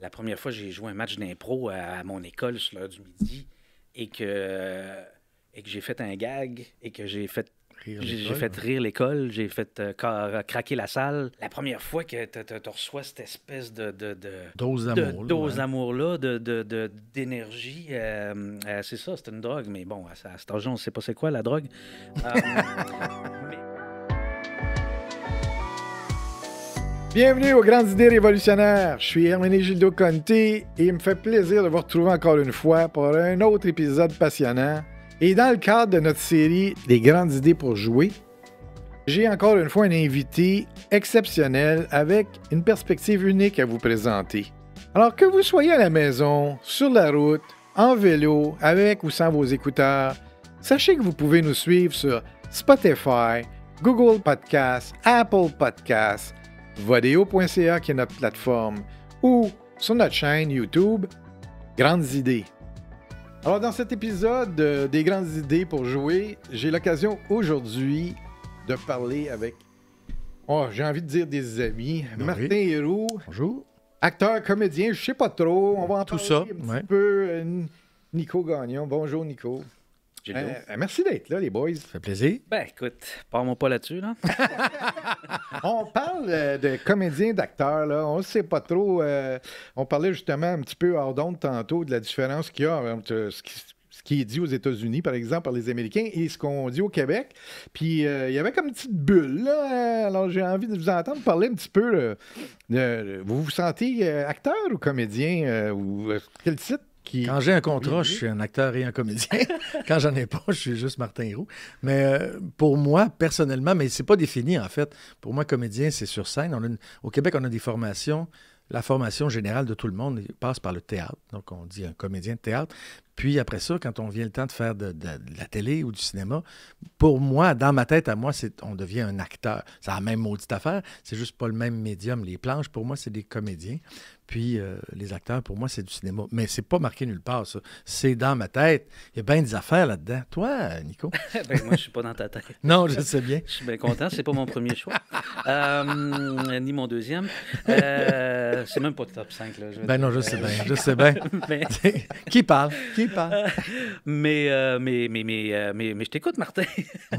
la première fois, j'ai joué un match d'impro à mon école sur l'heure du midi et que j'ai fait un gag et que j'ai fait rire l'école, j'ai fait craquer la salle. La première fois que tu reçois cette espèce de dose d'amour. Dose d'amour-là, d'énergie, c'est ça, c'est une drogue. Mais bon, à cet âge-là, on ne sait pas c'est quoi la drogue. Bienvenue aux Grandes Idées révolutionnaires. Je suis Herménégildo Conté et il me fait plaisir de vous retrouver encore une fois pour un autre épisode passionnant. Et dans le cadre de notre série des Grandes Idées pour jouer, j'ai encore une fois un invité exceptionnel avec une perspective unique à vous présenter. Alors que vous soyez à la maison, sur la route, en vélo, avec ou sans vos écouteurs, sachez que vous pouvez nous suivre sur Spotify, Google Podcasts, Apple Podcasts, Vodeo.ca qui est notre plateforme, ou sur notre chaîne YouTube, Grandes Idées. Alors dans cet épisode des Grandes Idées pour jouer, j'ai l'occasion aujourd'hui de parler avec, j'ai envie de dire des amis, Martin Héroux. Bonjour. Acteur, comédien, je sais pas trop, on va en parler un petit peu. Nico Gagnon, bonjour Nico. Merci d'être là, les boys. Ça fait plaisir. Ben, écoute, parle-moi pas là-dessus, là. On parle de comédien, d'acteur, là. On ne sait pas trop. On parlait justement un petit peu hors d'onde tantôt de la différence qu'il y a entre ce qui est dit aux États-Unis, par exemple, par les Américains, et ce qu'on dit au Québec. Puis, il y avait comme une petite bulle, là. Alors, j'ai envie de vous entendre parler un petit peu. Vous vous sentez acteur ou comédien? Ou quel titre? Quand j'ai un contrat, je suis un acteur et un comédien. Quand j'en ai pas, je suis juste Martin Héroux. Mais pour moi, personnellement, mais c'est pas défini en fait. Pour moi, comédien, c'est sur scène. Au Québec, on a des formations. La formation générale de tout le monde passe par le théâtre. Donc, on dit un comédien de théâtre. Puis après ça, quand on vient le temps de faire de la télé ou du cinéma, pour moi, dans ma tête, à moi, on devient un acteur. C'est la même maudite affaire. C'est juste pas le même médium. Les planches, pour moi, c'est des comédiens. Puis les acteurs, pour moi, c'est du cinéma. Mais c'est pas marqué nulle part, ça. C'est dans ma tête. Il y a bien des affaires là-dedans. Toi, Nico? Moi, je suis pas dans ta tête. Non, je sais bien. Je suis bien content. C'est pas mon premier choix. Ni mon deuxième. C'est même pas le top 5. Là, non, je sais bien. Je sais bien. Mais... Qui parle? Mais je t'écoute, Martin.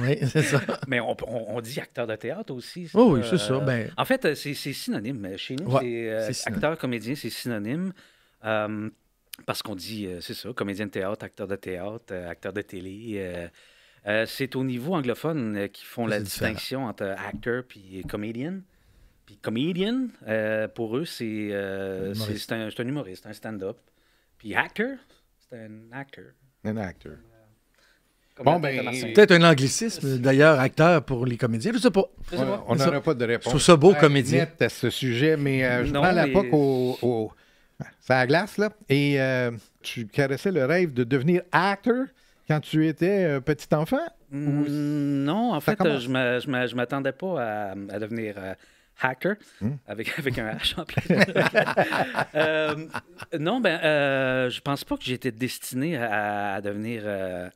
Oui, c'est ça. Mais on dit acteur de théâtre aussi. Oh oui, c'est ça. En fait, c'est synonyme. Chez nous, c'est acteur, comédien, c'est synonyme. Parce qu'on dit, c'est ça, comédien de théâtre, acteur de télé. C'est au niveau anglophone qu'ils font la distinction entre acteur et comedian. Puis comedian, pour eux, c'est un humoriste, un stand-up. Puis actor, c'est un acteur. Un acteur. Peut-être un anglicisme, d'ailleurs, acteur pour les comédiens. Je ne sais pas. On n'aura pas de réponse. Je trouve ça beau, comédien. Net à ce sujet, mais je prends la POC c'est à la glace, là. Et tu caressais le rêve de devenir acteur quand tu étais petit enfant? Non, en fait, je m'attendais pas à devenir hacker, avec un H en plus. Non, je pense pas que j'étais destiné à devenir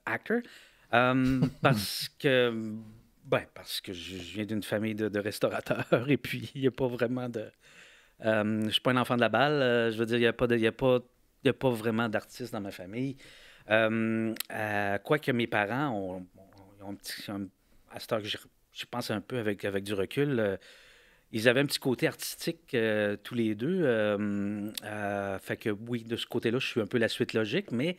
hacker. Parce que je viens d'une famille de restaurateurs et puis il n'y a pas vraiment de... je suis pas un enfant de la balle. Je veux dire, il n'y a pas vraiment d'artistes dans ma famille. Quoique mes parents ont un petit... à cette heure que je pense un peu avec du recul... ils avaient un petit côté artistique tous les deux. Fait que oui, de ce côté-là, je suis un peu la suite logique, mais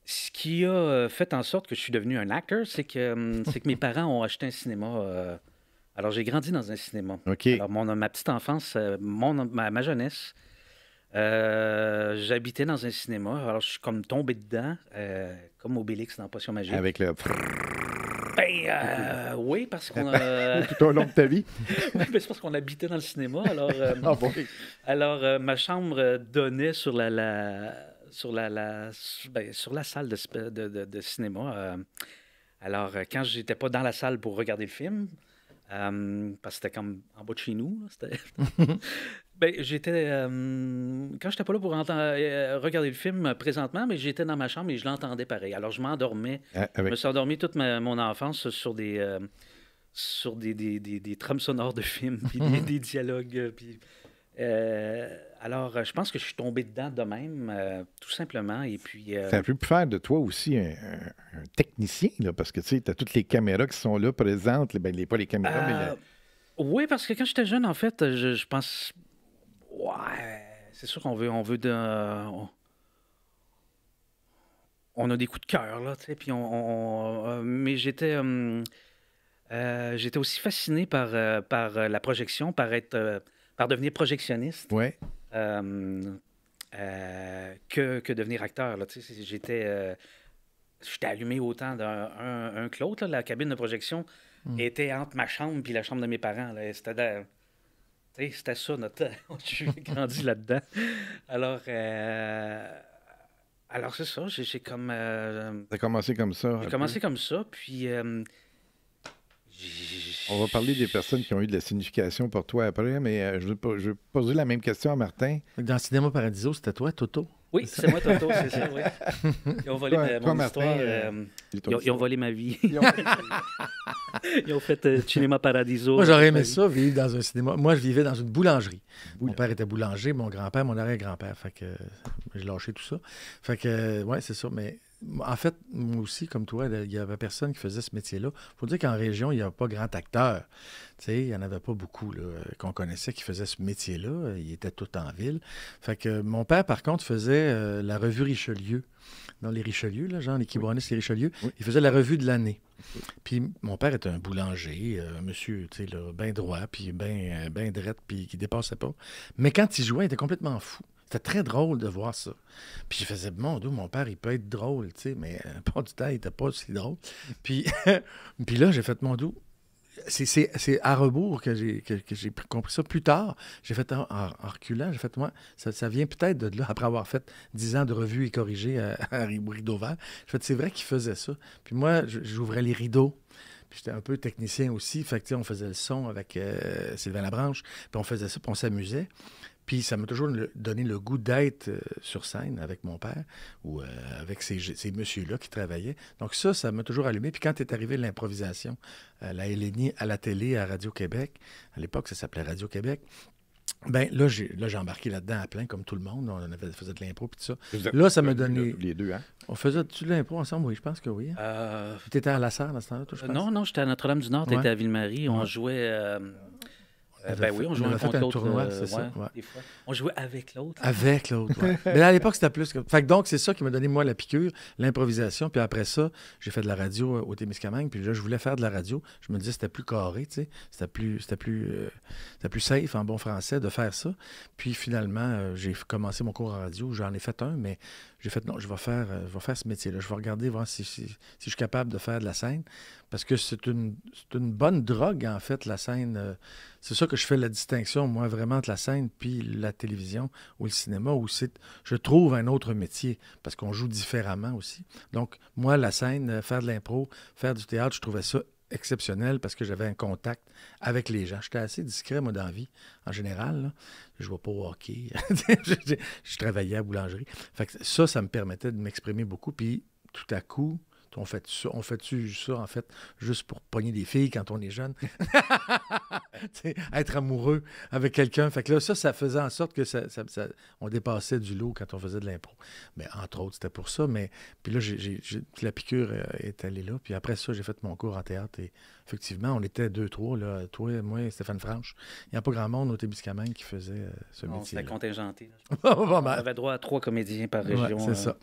ce qui a fait en sorte que je suis devenu un acteur, c'est que mes parents ont acheté un cinéma. Alors, j'ai grandi dans un cinéma. Okay. Alors, ma petite enfance, ma jeunesse, j'habitais dans un cinéma. Alors, je suis comme tombé dedans, comme Obélix dans Potion magique. Avec le... oui, parce qu'on a... Tout au long de ta vie? C'est parce qu'on habitait dans le cinéma. Alors, ma chambre donnait sur sur la salle de cinéma. Alors, quand j'étais pas dans la salle pour regarder le film, parce que c'était comme en bas de chez nous, j'étais... quand j'étais pas là pour regarder le film présentement, mais j'étais dans ma chambre et je l'entendais pareil. Alors, je m'endormais. Je me suis endormi toute mon enfance sur des trames sonores de films, puis des dialogues. Puis Alors, je pense que je suis tombé dedans de même, tout simplement. Et puis. Ça a pu faire de toi aussi un technicien, là, parce que tu sais, tu as toutes les caméras qui sont là présentes. Pas les caméras, mais. Oui, parce que quand j'étais jeune, en fait, je pense. Ouais, c'est sûr qu'on veut on a des coups de cœur, là, tu sais, puis mais j'étais aussi fasciné par la projection, par devenir projectionniste, Ouais. que devenir acteur, là, tu sais, j'étais allumé autant d'un que l'autre, là. La cabine de projection était entre ma chambre et la chambre de mes parents, là. C'était ça, j'ai grandi là-dedans. Alors c'est ça, j'ai comme... Ça a commencé comme ça. J'ai commencé comme ça, puis... On va parler des personnes qui ont eu de la signification pour toi après, mais je vais poser la même question à Martin. Dans Cinéma Paradiso, c'était toi, Toto? Oui, c'est moi, Toto, c'est ça, oui. Ils ont volé mon histoire. Ils ont volé ma vie. Ils ont fait Cinéma Paradiso. Moi, j'aurais aimé ça, vivre dans un cinéma. Moi, je vivais dans une boulangerie. Mon père était boulanger, mon grand-père, mon arrière-grand-père. Fait que j'ai lâché tout ça. Fait que, ouais, c'est ça. Mais en fait, moi aussi, comme toi, il n'y avait personne qui faisait ce métier-là. Il faut dire qu'en région, il n'y avait pas grand acteur. Tu sais, il n'y en avait pas beaucoup là, qu'on connaissait qui faisaient ce métier-là. Ils étaient tous en ville. Fait que mon père, par contre, faisait la revue Richelieu. Dans les Richelieu, là, genre les Kibronis, les Richelieu. Oui. Il faisait la revue de l'année. Puis mon père était un boulanger, un monsieur, tu sais, bien droit, puis bien drette, puis qui dépassait pas. Mais quand il jouait, il était complètement fou. C'était très drôle de voir ça. Puis je faisais, mon père, il peut être drôle, tu sais, mais pas du temps, il n'était pas aussi drôle. Puis, puis là, j'ai fait, mon dos. C'est à rebours que j'ai compris ça. Plus tard, j'ai fait en reculant, j'ai fait, moi, ça vient peut-être de là, après avoir fait 10 ans de revue et corrigé à Rideau Vert. J'ai fait, c'est vrai qu'il faisait ça. Puis moi, j'ouvrais les rideaux. Puis j'étais un peu technicien aussi. Fait que, on faisait le son avec Sylvain Labranche. Puis on faisait ça, puis on s'amusait. Puis ça m'a toujours donné le goût d'être sur scène avec mon père ou avec ces messieurs-là qui travaillaient. Donc ça m'a toujours allumé. Puis quand est arrivée l'improvisation, la LNI à la télé, à Radio-Québec, à l'époque, ça s'appelait Radio-Québec, bien là, j'ai embarqué là-dedans à plein, comme tout le monde. On faisait de l'impro puis tout ça. Là, ça m'a donné... Les deux, hein? On faisait-tu de l'impro ensemble? Oui, je pense que oui. Tu étais à La Sarre dans ce temps-là, toi, je pense? Non, j'étais à Notre-Dame-du-Nord, tu étais à Ville-Marie. On jouait... on jouait fait un tournoi, c'est ça. Ouais. Des fois. On jouait avec l'autre. Avec l'autre, oui. Mais à l'époque, c'était plus... Fait que donc, c'est ça qui m'a donné, moi, la piqûre, l'improvisation. Puis après ça, j'ai fait de la radio au Témiscamingue. Puis là, je voulais faire de la radio. Je me disais, c'était plus carré, tu sais. C'était plus safe, en bon français, de faire ça. Puis finalement, j'ai commencé mon cours en radio. J'en ai fait un, mais j'ai fait, non, je vais faire ce métier-là. Je vais regarder, voir si je suis capable de faire de la scène. Parce que c'est une bonne drogue, en fait, la scène. C'est ça que je fais la distinction, moi, vraiment, entre la scène puis la télévision ou le cinéma, où je trouve un autre métier, parce qu'on joue différemment aussi. Donc, moi, la scène, faire de l'impro, faire du théâtre, je trouvais ça exceptionnel parce que j'avais un contact avec les gens. J'étais assez discret, moi, dans la vie, en général. Là. Je ne jouais pas au hockey. Je travaillais à la boulangerie. Fait que ça me permettait de m'exprimer beaucoup. Puis, tout à coup... On fait-tu ça, en fait, juste pour pogner des filles quand on est jeune? Être amoureux avec quelqu'un. Fait que là, ça faisait en sorte que on dépassait du lot quand on faisait de l'impro. Mais entre autres, c'était pour ça. Mais puis là, la piqûre est allée là. Puis après ça, j'ai fait mon cours en théâtre. Et effectivement, on était 2-3, là, toi, moi et Stéphane Franche. Il n'y a pas grand monde au Témiscamingue qui faisait ce métier. C'était contingenté. On avait droit à 3 comédiens par région. Ouais, c'est ça.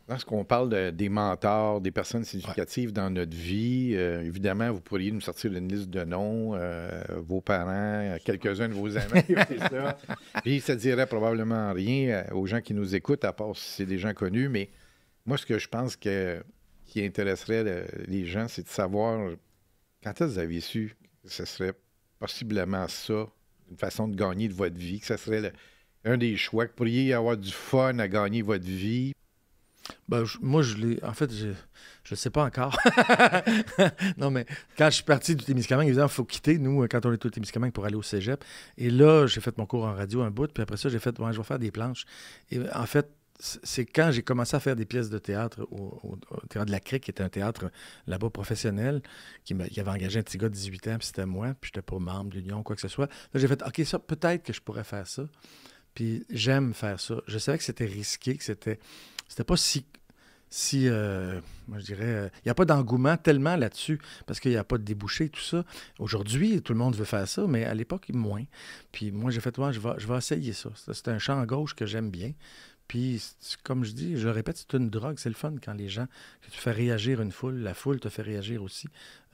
Lorsqu'on parle des mentors, des personnes significatives dans notre vie, évidemment, vous pourriez nous sortir une liste de noms, vos parents, quelques-uns de vos amis, c'est ça. Puis ça ne dirait probablement rien aux gens qui nous écoutent, à part si c'est des gens connus. Mais moi, ce que je pense qui intéresserait les gens, c'est de savoir quand est-ce que vous avez su que ce serait possiblement ça, une façon de gagner de votre vie, que ce serait un des choix, que vous pourriez avoir du fun à gagner votre vie. Ben, moi, en fait, je ne sais pas encore. Non, mais quand je suis parti du Témiscamingue, évidemment, il faut quitter, nous, quand on est au Témiscamingue, pour aller au cégep. Et là, j'ai fait mon cours en radio un bout, puis après ça, j'ai fait, je vais faire des planches. Et en fait, c'est quand j'ai commencé à faire des pièces de théâtre au Théâtre de la Crique, qui était un théâtre là-bas professionnel, qui avait engagé un petit gars de 18 ans, puis c'était moi, puis j'étais pas membre de l'Union, quoi que ce soit. Là, j'ai fait, OK, ça, peut-être que je pourrais faire ça. Puis j'aime faire ça. Je savais que c'était risqué, que c'était pas si moi je dirais, il n'y a pas d'engouement tellement là-dessus, parce qu'il n'y a pas de débouché, tout ça. Aujourd'hui, tout le monde veut faire ça, mais à l'époque, moins. Puis moi, j'ai fait, je vais essayer ça. C'est un champ gauche que j'aime bien. Puis, comme je dis, je répète, c'est une drogue. C'est le fun quand les gens, que tu fais réagir une foule, la foule te fait réagir aussi.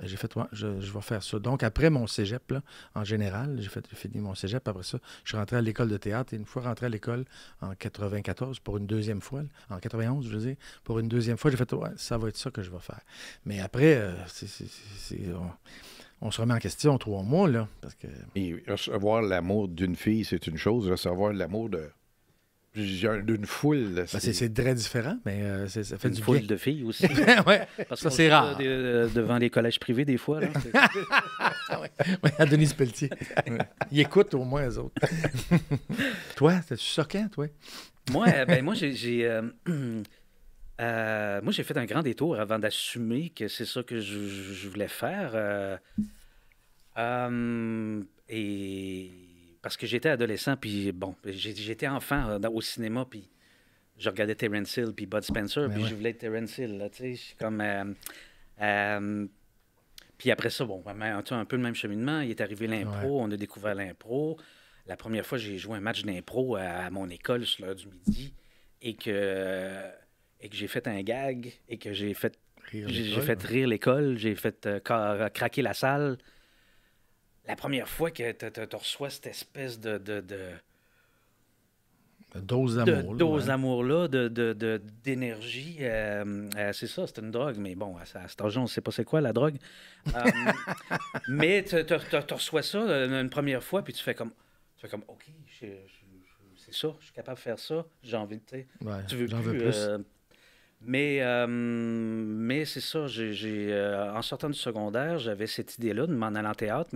J'ai fait, je vais faire ça. Donc, après mon cégep, là, en général, j'ai fini mon cégep. Après ça, je suis rentré à l'école de théâtre. Et une fois rentré à l'école en 94, pour une deuxième fois, en 91, je veux dire, pour une deuxième fois, j'ai fait, ça va être ça que je vais faire. Mais après, on se remet en question 3 mois, là. Parce que... Et recevoir l'amour d'une fille, c'est une chose. Recevoir l'amour d'une foule. C'est très différent, mais ça fait une du foule bien. de filles aussi. Ouais, parce ça, c'est rare. Devant les collèges privés, des fois. Là, à Denise Pelletier. Ils écoutent au moins, eux autres. Toi, t'as-tu ça quand, toi? Moi, j'ai fait un grand détour avant d'assumer que c'est ça que je voulais faire. Et parce que j'étais adolescent, puis bon, j'étais enfant au cinéma, puis je regardais Terence Hill, puis Bud Spencer, puis je voulais être Terence Hill, là, tu sais, comme... puis après ça, bon, un peu le même cheminement, il est arrivé l'impro, on a découvert l'impro. La première fois, j'ai joué un match d'impro à mon école sur l'heure du midi, et que j'ai fait un gag, et que j'ai fait rire l'école, j'ai fait craquer la salle. La première fois que tu reçois cette espèce de dose d'amour. Dose d'amour-là, d'énergie, c'est ça, c'est une drogue. Mais bon, à cet âge-là, on ne sait pas c'est quoi la drogue. Mais tu reçois ça une première fois, puis tu fais comme OK, c'est ça, je suis capable de faire ça, j'ai envie de, tu veux plus. Mais c'est ça, en sortant du secondaire, j'avais cette idée-là de m'en aller en théâtre,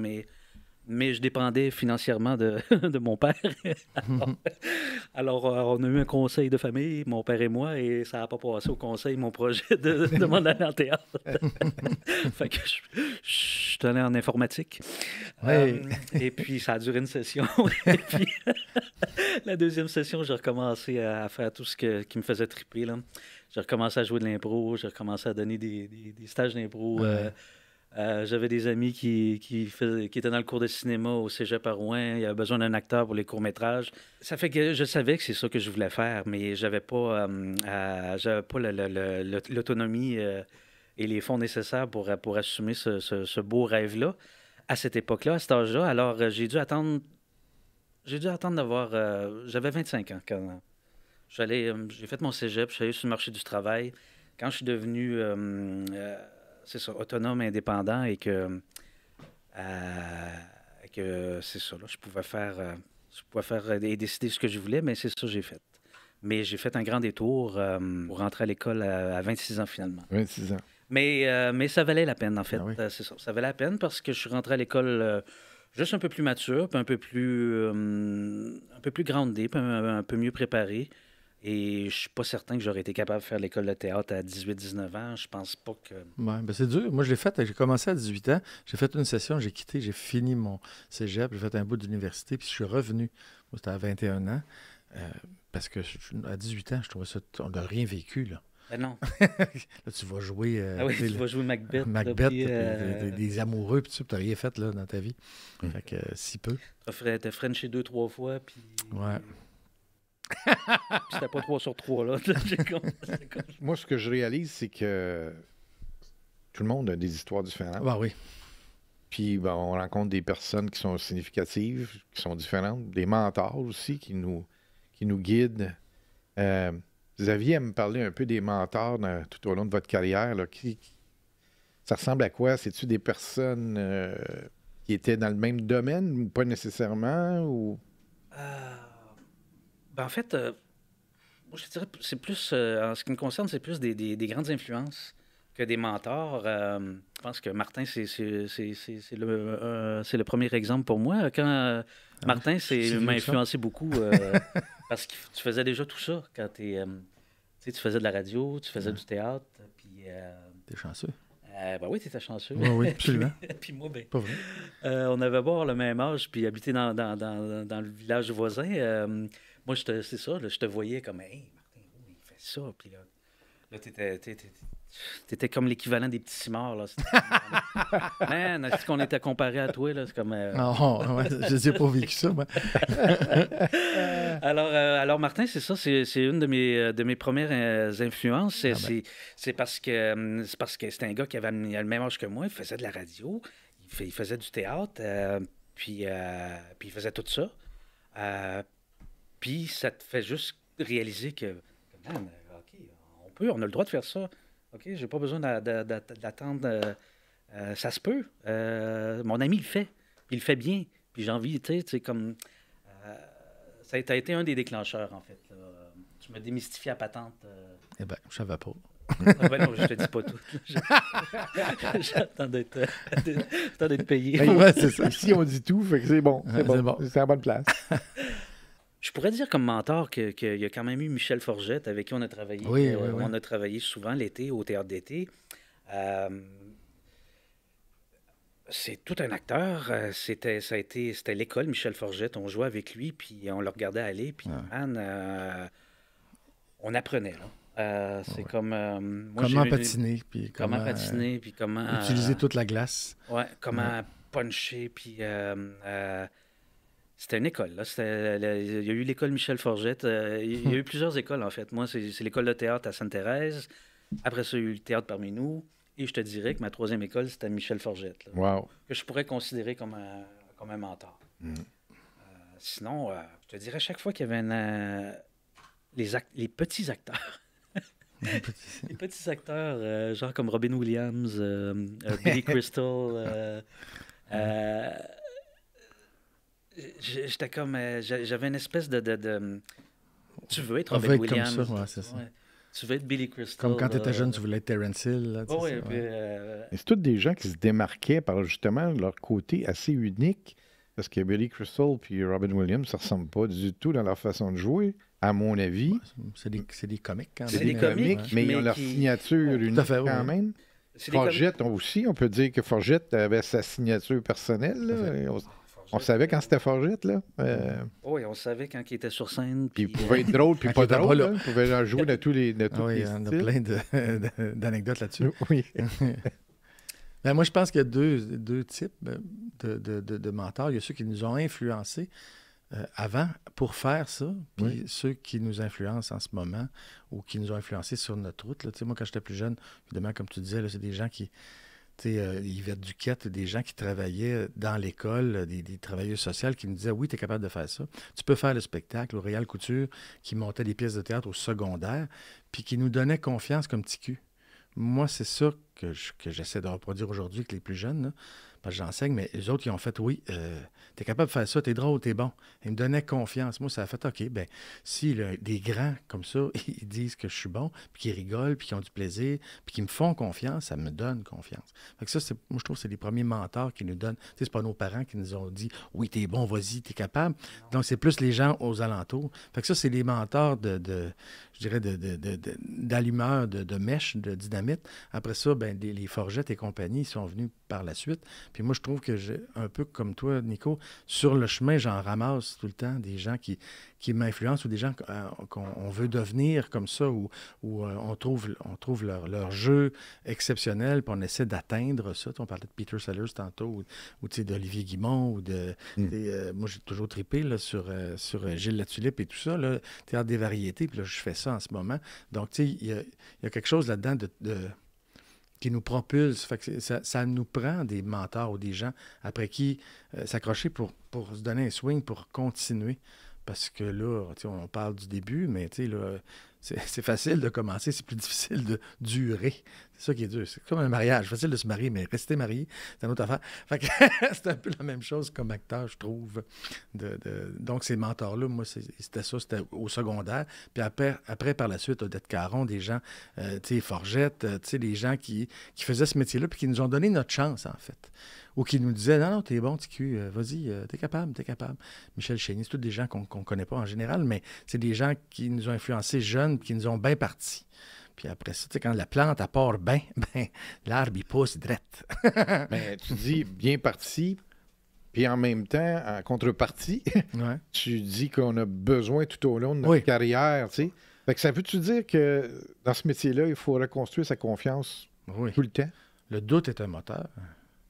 mais je dépendais financièrement de mon père. Alors, on a eu un conseil de famille, mon père et moi, et ça n'a pas passé au conseil, mon projet de m'en aller en théâtre. Fait que je suis allé en informatique. Oui. Et puis, ça a duré une session. Et puis, la deuxième session, j'ai recommencé à faire tout ce qui me faisait triper, là. J'ai recommencé à jouer de l'impro, j'ai recommencé à donner des stages d'impro. J'avais des amis qui étaient dans le cours de cinéma au Cégep à Rouen. Il y avait besoin d'un acteur pour les courts-métrages. Ça fait que je savais que c'est ça que je voulais faire, mais j'avais pas l'autonomie et les fonds nécessaires pour assumer ce beau rêve-là à cette époque-là, à cet âge-là. Alors, j'ai dû attendre d'avoir... j'avais 25 ans quand... j'ai fait mon cégep, je suis allé sur le marché du travail. Quand je suis devenu, c'est ça, autonome, indépendant et que c'est ça, là, je pouvais faire et décider ce que je voulais, mais c'est ça que j'ai fait. Mais j'ai fait un grand détour pour rentrer à l'école à 26 ans finalement. 26 ans. Mais ça valait la peine, en fait. Ah oui. C'est ça. Ça valait la peine parce que je suis rentré à l'école juste un peu plus mature, puis un peu plus groundé, puis un peu mieux préparé. Et je suis pas certain que j'aurais été capable de faire l'école de théâtre à 18-19 ans. Je pense pas que... Ouais, ben c'est dur. Moi, je l'ai fait. J'ai commencé à 18 ans. J'ai fait une session, j'ai quitté, j'ai fini mon cégep, j'ai fait un bout d'université, puis je suis revenu. Moi, c'était à 21 ans. Parce que à 18 ans, je trouvais ça... On n'a rien vécu, là. Ben non. Là, tu vas jouer... tu vas jouer Macbeth. Macbeth, des amoureux, puis tu n'as rien fait là, dans ta vie. Fait que si peu. T'as Frenché 2-3 fois, puis... Ouais. Puis c'était pas 3 sur 3, là. Moi, ce que je réalise, c'est que tout le monde a des histoires différentes. Ben oui. Puis on rencontre des personnes qui sont significatives, qui sont différentes, des mentors aussi qui nous guident. Xavier, à me parler un peu des mentors tout au long de votre carrière. Là, ça ressemble à quoi? C'est-tu des personnes qui étaient dans le même domaine ou pas nécessairement? Ou... en fait, moi, je dirais c'est plus, en ce qui me concerne, c'est plus des grandes influences que des mentors. Je pense que Martin, c'est le premier exemple pour moi. Quand Martin m'a influencé beaucoup parce que tu faisais déjà tout ça quand tu faisais de la radio, tu faisais du théâtre. Puis, t'es chanceux. Ben oui, tu étais chanceux. Oui, absolument. Puis moi, ben, pas vrai. On avait beau le même âge, puis habiter dans le village voisin. Moi, c'est ça, là, je te voyais comme, hey, Martin, il fait ça. Puis là t'étais comme l'équivalent des petits cimards. Là. Man, est-ce qu'on était comparé à toi? Là? C'est comme, Non, je n'ai pas vécu ça, moi. Alors, Martin, c'est ça, c'est une de mes premières influences. C'est parce que c'était un gars qui avait le même âge que moi, il faisait de la radio, il faisait du théâtre, puis il faisait tout ça. Puis ça te fait juste réaliser que, man, OK, on a le droit de faire ça. OK, j'ai pas besoin d'attendre. Ça se peut. Mon ami le fait. Puis il le fait bien. Puis j'ai envie, tu sais, comme... ça a été un des déclencheurs, en fait. Là. Tu m'as démystifié la patente. Eh bien, je savais pas. Ben non, je te dis pas tout. J'attends d'être payé. Ouais, c'est ça. Ici, on dit tout, fait que c'est bon. C'est bon. C'est à la bonne place. Je pourrais dire comme mentor qu'il y a quand même eu Michel Forgette, avec qui on a travaillé. Oui. On a travaillé souvent l'été au théâtre d'été. C'est tout un acteur. C'était l'école Michel Forgette. On jouait avec lui, puis on le regardait aller. Puis, man, on apprenait, là. C'est comme... comment patiner. Puis comment patiner, puis comment... utiliser toute la glace. Ouais, comment puncher, puis... c'était une école, là. Il y a eu l'école Michel Forgette. Il y a eu plusieurs écoles, en fait. Moi, c'est l'école de théâtre à Sainte-Thérèse. Après ça, il y a eu le théâtre parmi nous. Et je te dirais que ma troisième école, c'était Michel Forgette. Là, wow. Que je pourrais considérer comme un mentor. Sinon, je te dirais, chaque fois qu'il y avait les petits acteurs... les petits acteurs, genre comme Robin Williams, Billy Crystal... j'étais comme... j'avais une espèce de... Tu veux être Robin Williams. Comme ça, ouais, c'est ça. Ouais. Tu veux être Billy Crystal. Comme quand tu étais jeune, tu voulais être Terence Hill. Là, oui, c'est tous des gens qui se démarquaient par justement leur côté assez unique. Parce que Billy Crystal et Robin Williams, ça ne ressemble pas du tout dans leur façon de jouer, à mon avis. Ouais, c'est des comiques quand même. C'est des comiques, mais ils ont leur signature unique quand même. Forgette aussi, on peut dire que Forgette avait sa signature personnelle. Là. On savait quand c'était Forgette, là. Oui, on savait quand il était sur scène. Puis il pouvait être drôle, puis pas drôle. Là. Il pouvait jouer de tous les il y en a plein d'anecdotes là-dessus. Oui. Ben, moi, je pense qu'il y a deux types de mentors. Il y a ceux qui nous ont influencés avant pour faire ça, puis ceux qui nous influencent en ce moment ou qui nous ont influencés sur notre route. Là. Moi, quand j'étais plus jeune, évidemment, comme tu disais, là, c'est des gens qui... Yvette Duquette, des gens qui travaillaient dans l'école, des travailleuses sociales qui nous disaient « Oui, tu es capable de faire ça. Tu peux faire le spectacle. » Au Réal Couture, qui montait des pièces de théâtre au secondaire, puis qui nous donnait confiance comme petit cul. Moi, c'est ça que j'essaie de reproduire aujourd'hui avec les plus jeunes, là, parce que j'enseigne, mais les autres, ils ont fait « Oui, tu es capable de faire ça, tu es drôle, tu es bon. » Ils me donnaient confiance. Moi, ça a fait « OK, ben si des grands comme ça, ils disent que je suis bon, puis qu'ils rigolent, puis qu'ils ont du plaisir, puis qu'ils me font confiance, ça me donne confiance. » Fait que ça, moi, je trouve que c'est les premiers mentors qui nous donnent. Tu sais, c'est pas nos parents qui nous ont dit « Oui, t'es bon, vas-y, t'es capable. » Donc, c'est plus les gens aux alentours. Fait que ça, c'est les mentors je dirais, d'allumeurs, de mèches, de dynamite. Après ça, ben, les Forgettes et compagnie sont venus par la suite. Puis moi, je trouve que un peu comme toi, Nico, sur le chemin, j'en ramasse tout le temps des gens qui m'influencent ou des gens qu'on veut devenir comme ça, où on trouve leur jeu exceptionnel, puis on essaie d'atteindre ça. On parlait de Peter Sellers tantôt, ou d'Olivier Guimond, moi, j'ai toujours trippé là, sur Gilles Latulippe et tout ça, là, Théâtre des variétés, puis là, je fais ça en ce moment. Donc, tu sais, il y a quelque chose là-dedans qui nous propulse. Fait que ça nous prend des mentors ou des gens après qui s'accrocher pour se donner un swing, pour continuer. Parce que là, on parle du début, mais là, c'est facile de commencer, c'est plus difficile de durer. C'est ça qui est dur. C'est comme un mariage. Facile de se marier, mais rester marié, c'est une autre affaire. Fait que c'est un peu la même chose comme acteur, je trouve. Donc, ces mentors-là, moi, c'était au secondaire. Puis après par la suite, Odette Caron, des gens, tu sais, Forgette, tu sais, des gens qui faisaient ce métier-là puis qui nous ont donné notre chance, en fait. Ou qui nous disaient, non, t'es bon, TQ, vas-y, t'es capable. Michel Chénier, c'est tous des gens qu'on ne connaît pas en général, mais c'est des gens qui nous ont influencés jeunes qui nous ont bien partis. Puis après ça, tu sais, quand la plante, elle part bien, l'arbre, il pousse drette. Mais tu dis bien parti, puis en même temps, en contrepartie, tu dis qu'on a besoin tout au long de notre carrière, tu sais. Fait que ça veut-tu dire que dans ce métier-là, il faut reconstruire sa confiance tout le temps? Le doute est un moteur.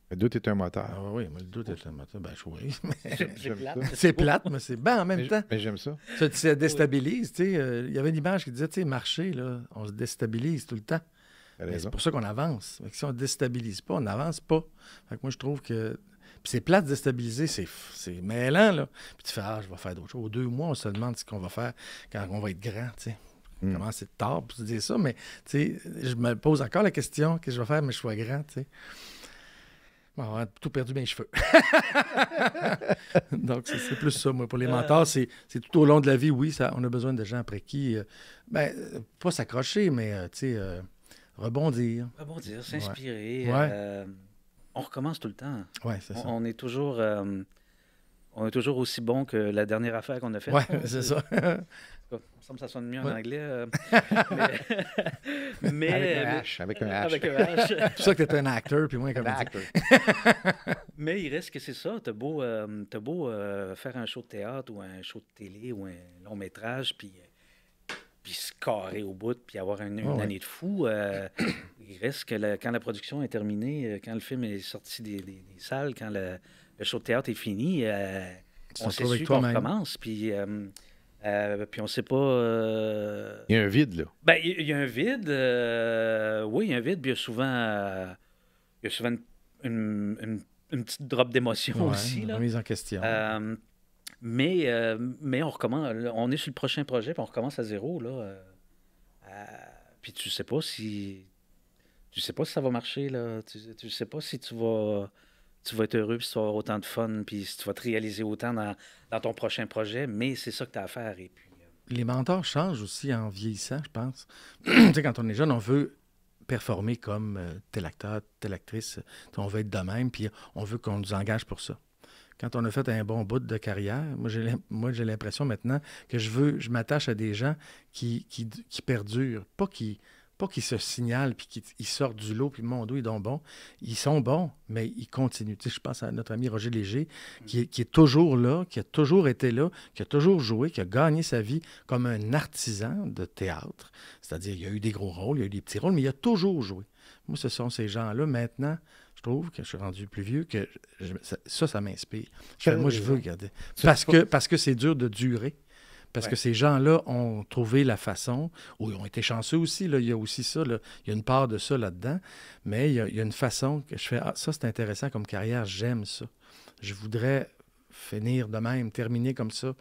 Le doute est un moteur. Ah oui, mais le doute est un moteur. Ben, oui. C'est plate. C'est plate, mais c'est bien en même temps. Mais j'aime ça. Ça déstabilise, tu sais. Il y avait une image qui disait, tu sais, marcher, là, on se déstabilise tout le temps. C'est pour ça qu'on avance. Fait que si on ne déstabilise pas, on n'avance pas. Fait que moi, je trouve que... Puis c'est plate de déstabiliser, c'est mêlant, là. Puis tu fais, je vais faire d'autres choses. Aux 2 mois, on se demande ce qu'on va faire quand on va être grand, tu sais. Comment c'est tard pour se dire ça, mais, tu sais, je me pose encore la question, qu'est-ce que je vais faire, mais je sois grand, tu sais. Bon, on a tout perdu mes cheveux. Donc, c'est plus ça, moi. Pour les mentors, c'est tout au long de la vie, oui, on a besoin de gens après qui, pas s'accrocher, mais, tu sais, rebondir. Rebondir, s'inspirer. On recommence tout le temps. Oui, c'est ça. On est toujours aussi bon que la dernière affaire qu'on a faite. Oui, c'est ça. Il me semble que ça sonne mieux en Ouais. anglais. Mais, Avec un H. Avec un H. C'est pour ça que tu es un acteur, puis moi, comme Acteur. Mais il reste que c'est ça. T'as beau faire un show de théâtre ou un show de télé ou un long métrage, puis se carrer au bout, puis avoir une année de fou. Il reste que quand la production est terminée, quand le film est sorti des salles, quand le show de théâtre est fini, on sait qu'on recommence. Puis on ne sait pas... Il y a un vide, là. Ben, il y a un vide. Oui, il y a un vide. Puis il y a souvent une petite drop d'émotion aussi. Une là. remise en question. Mais on recommence. On est sur le prochain projet, puis on recommence à zéro. Là. Puis tu sais pas si ça va marcher. Là. Tu sais pas si tu vas être heureux, puis si tu vas avoir autant de fun, puis si tu vas te réaliser autant dans ton prochain projet. Mais c'est ça que tu as à faire. Et puis, Les mentors changent aussi en vieillissant, je pense. Tu sais, quand on est jeune, on veut performer comme tel acteur, telle actrice. On veut être de même, puis on veut qu'on nous engage pour ça. Quand on a fait un bon bout de carrière, moi j'ai l'impression maintenant que je m'attache à des gens qui perdurent, pas qui se signalent puis qui sortent du lot puis mon dos, ils sont bons. Ils sont bons, mais ils continuent. Tu sais, je pense à notre ami Roger Léger, qui est toujours là, qui a toujours été là, qui a toujours joué, qui a gagné sa vie comme un artisan de théâtre. C'est-à-dire, il y a eu des gros rôles, il y a eu des petits rôles, mais il a toujours joué. Moi, ce sont ces gens-là, maintenant, je trouve que je suis rendu plus vieux, que ça m'inspire. Moi, je veux regarder. Parce que c'est dur de durer. Parce que ces gens-là ont trouvé la façon, ou ils ont été chanceux aussi, là, il y a aussi ça, là, il y a une part de ça là-dedans, mais il y a une façon que je fais, ça c'est intéressant comme carrière, j'aime ça. Je voudrais finir de même, terminer comme ça,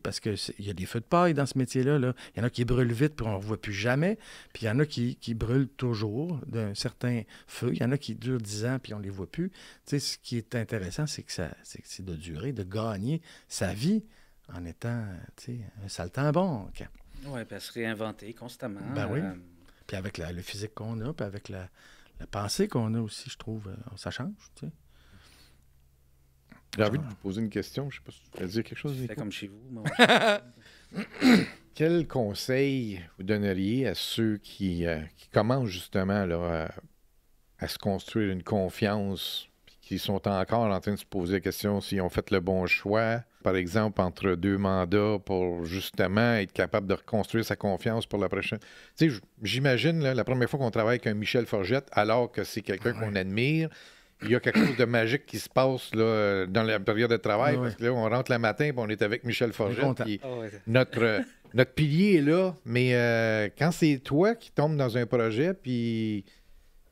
parce qu'il y a des feux de paille dans ce métier-là. Là. Il y en a qui brûlent vite, puis on ne revoit plus jamais, puis il y en a qui brûlent toujours d'un certain feu, il y en a qui durent 10 ans, puis on ne les voit plus. Ce qui est intéressant, c'est que c'est de durer, de gagner sa vie, en étant, un saltimbanque. Oui, puis à se réinventer constamment. Ben oui. Puis avec le physique qu'on a, puis avec la pensée qu'on a aussi, je trouve, ça change, tu sais. J'ai envie de vous poser une question. Je ne sais pas si tu veux dire quelque chose, Nico. C'est comme chez vous. Moi, Quel conseil vous donneriez à ceux qui commencent justement là, à se construire une confiance, puis qui sont encore en train de se poser la question s'ils ont fait le bon choix, par exemple, entre 2 mandats pour justement être capable de reconstruire sa confiance pour la prochaine. Tu sais, j'imagine là, la première fois qu'on travaille avec un Michel Forgette, alors que c'est quelqu'un qu'on admire, il y a quelque chose de magique qui se passe là, dans la période de travail, parce que là, on rentre le matin et on est avec Michel Forgette. Puis notre pilier est là, mais quand c'est toi qui tombes dans un projet, puis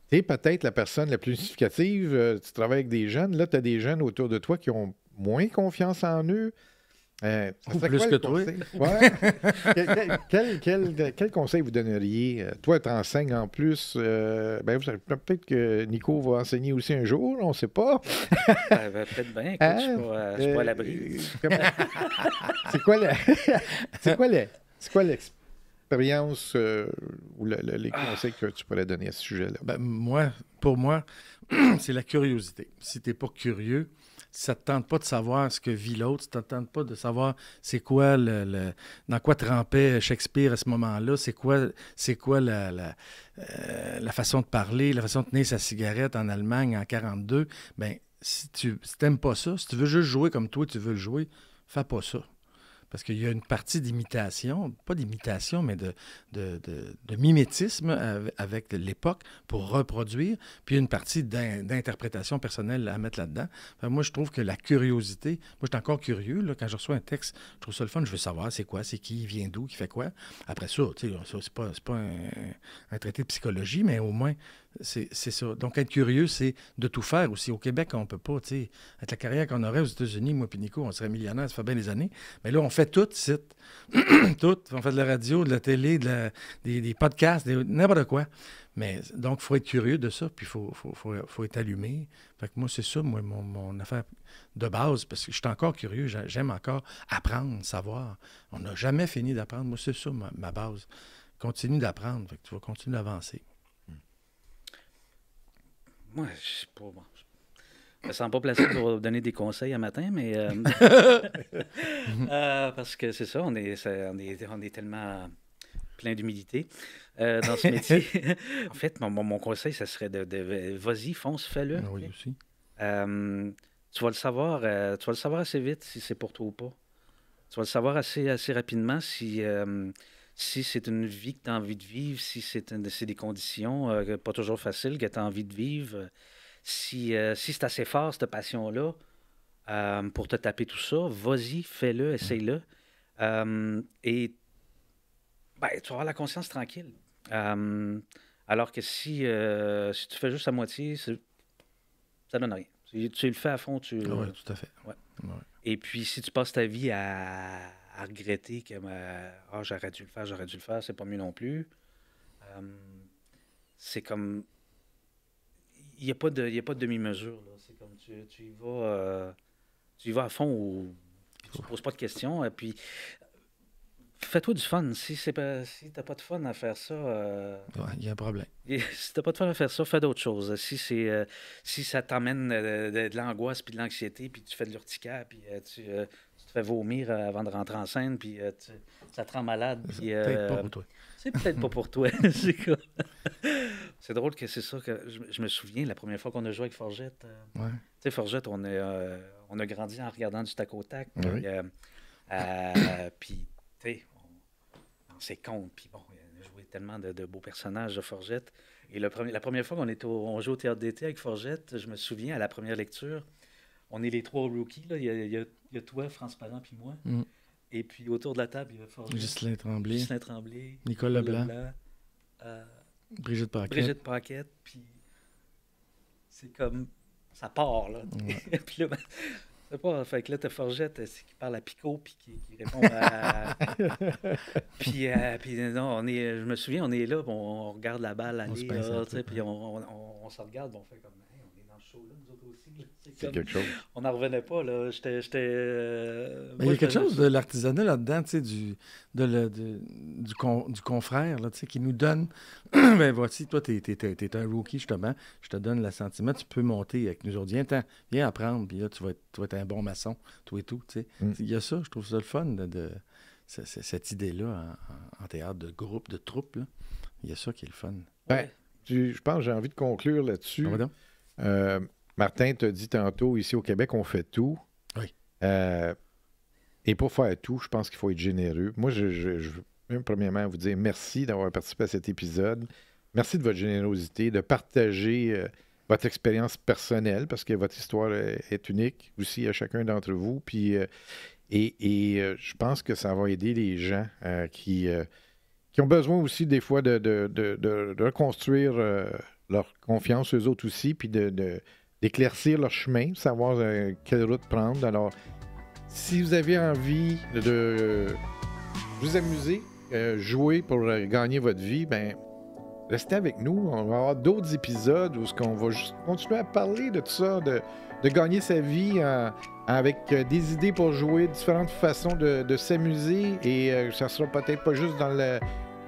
tu es peut-être la personne la plus significative, tu travailles avec des jeunes, là, tu as des jeunes autour de toi qui ont moins confiance en eux. Ou plus que toi. Ouais. Quel conseil vous donneriez? Toi, tu enseignes en plus. Peut-être que Nico va enseigner aussi un jour, on ne sait pas. Peut-être bien. Écoute, je suis pas à l'abri. C'est quoi l'expérience ou les conseils que tu pourrais donner à ce sujet-là? Pour moi, c'est la curiosité. Si tu n'es pas curieux, ça ne te tente pas de savoir ce que vit l'autre, ça ne te tente pas de savoir c'est quoi dans quoi trempait Shakespeare à ce moment-là, c'est quoi la façon de parler, la façon de tenir sa cigarette en Allemagne en 1942, bien, si tu n'aimes pas ça, si tu veux juste jouer comme toi tu veux le jouer, fais pas ça. Parce qu'il y a une partie d'imitation, pas d'imitation, mais de mimétisme avec l'époque pour reproduire, puis une partie d'interprétation personnelle à mettre là-dedans. Enfin, moi, je trouve que la curiosité, moi, je suis encore curieux, là, quand je reçois un texte, je trouve ça le fun, je veux savoir c'est quoi, c'est qui, il vient d'où, qui fait quoi. Après ça, tu sais, c'est pas un traité de psychologie, mais au moins, c'est ça. Donc, être curieux, c'est de tout faire aussi. Au Québec, on ne peut pas, tu sais, avec la carrière qu'on aurait aux États-Unis, moi et Nico, on serait millionnaire, ça fait bien des années. Mais là, on fait tout, tout. On fait de la radio, de la télé, des podcasts, n'importe quoi. Mais donc, il faut être curieux de ça, puis il faut être allumé. Fait que moi, c'est ça, mon affaire de base, parce que je suis encore curieux, j'aime encore apprendre, savoir. On n'a jamais fini d'apprendre. Moi, c'est ça, ma base. Continue d'apprendre, fait que tu vas continuer d'avancer. Moi, je sais pas. Bon, je me sens pas placé pour donner des conseils un matin, mais parce que c'est ça, on est tellement plein d'humilité dans ce métier. En fait, mon conseil, ça serait de vas-y, fonce, fais-le. Oui, aussi. Tu vas le savoir assez vite si c'est pour toi ou pas. Tu vas le savoir assez rapidement si c'est une vie que tu as envie de vivre, si c'est des conditions pas toujours faciles que tu as envie de vivre, si c'est assez fort, cette passion-là, pour te taper tout ça, vas-y, fais-le, essaye-le. Et tu vas avoir la conscience tranquille. Alors que si tu fais juste à moitié, ça donne rien. Tu le fais à fond. Oui, tout à fait. Ouais. Ouais. Et puis, si tu passes ta vie à regretter que j'aurais dû le faire, c'est pas mieux non plus. C'est comme... Il n'y a pas de demi-mesure. Là. C'est comme tu y vas à fond ou tu ne poses pas de questions. Et puis, fais-toi du fun. Si tu n'as pas de fun à faire ça... il y a un problème. Si tu n'as pas de fun à faire ça, fais d'autres choses. Si ça t'emmène de l'angoisse puis de l'anxiété, puis tu fais de l'urticaire, puis tu te fais vomir avant de rentrer en scène, puis ça te rend malade. C'est peut-être pas pour toi. C'est peut-être pas pour toi. C'est drôle que c'est ça que je me souviens la première fois qu'on a joué avec Forgette. Ouais. Tu sais, Forgette, on a grandi en regardant du tac au tac. Oui. Puis, tu sais, on s'est compte. Puis bon, on a joué tellement de beaux personnages de Forgette. Et la première fois on joue au théâtre d'été avec Forgette, je me souviens, à la première lecture, on est les trois rookies. Là. Il y a toi, France Parent, puis moi. Mm. Et puis autour de la table, il y a Forgette. Ghislain Tremblay. Nicole Leblanc. Brigitte Paquette. Puis c'est comme... Ça part, là. Ouais. Puis là, c'est pas... Fait que là, t'as Forgette qui parle à Picot, puis qui répond à... puis non, je me souviens, on est là, on regarde la balle aller, là, puis on se regarde, on fait comme... on est dans le show, là, nous autres aussi. Là. C'est quelque chose. On n'en revenait pas, là. J'étais il y a quelque chose de l'artisanat là-dedans, tu sais, du confrère, là, tu sais, qui nous donne... ben voici, toi, t'es un rookie, justement. Je te donne l'assentiment. Tu peux monter avec nous autres. Viens apprendre, puis là, tu vas être un bon maçon, toi et tout, tu sais. Il y a ça, je trouve ça le fun, cette idée-là en théâtre de groupe, de troupe, là. Il y a ça qui est le fun. Ben, je pense que j'ai envie de conclure là-dessus. Martin t'a dit tantôt, ici au Québec, on fait tout. Oui. Et pour faire tout, je pense qu'il faut être généreux. Moi, je veux même premièrement vous dire merci d'avoir participé à cet épisode. Merci de votre générosité, de partager votre expérience personnelle, parce que votre histoire est unique aussi à chacun d'entre vous. Puis, je pense que ça va aider les gens qui ont besoin aussi des fois de reconstruire leur confiance, eux autres aussi, puis d'éclaircir leur chemin, savoir quelle route prendre. Alors, si vous avez envie de vous amuser, jouer pour gagner votre vie, ben restez avec nous. On va avoir d'autres épisodes où on va juste continuer à parler de tout ça, de gagner sa vie avec des idées pour jouer, différentes façons de s'amuser. Et ça sera peut-être pas juste dans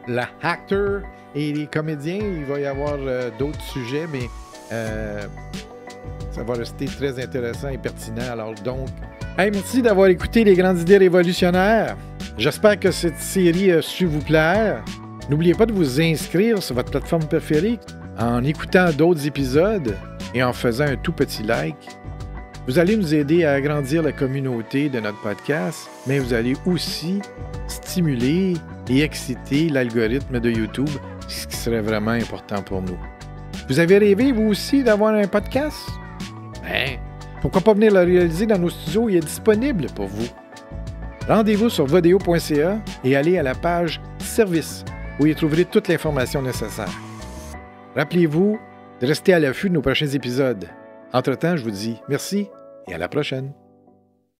la acteur et les comédiens. Il va y avoir d'autres sujets, mais ça va rester très intéressant et pertinent. Alors donc, merci d'avoir écouté Les Grandes Idées Révolutionnaires. J'espère que cette série a su vous plaire. N'oubliez pas de vous inscrire sur votre plateforme préférée en écoutant d'autres épisodes et en faisant un tout petit like. Vous allez nous aider à agrandir la communauté de notre podcast, mais vous allez aussi stimuler et exciter l'algorithme de YouTube, ce qui serait vraiment important pour nous. Vous avez rêvé, vous aussi, d'avoir un podcast? Ben, pourquoi pas venir le réaliser dans nos studios? Il est disponible pour vous. Rendez-vous sur vodeo.ca et allez à la page Service, où y trouverez toute l'information nécessaire. Rappelez-vous de rester à l'affût de nos prochains épisodes. Entre-temps, je vous dis merci et à la prochaine.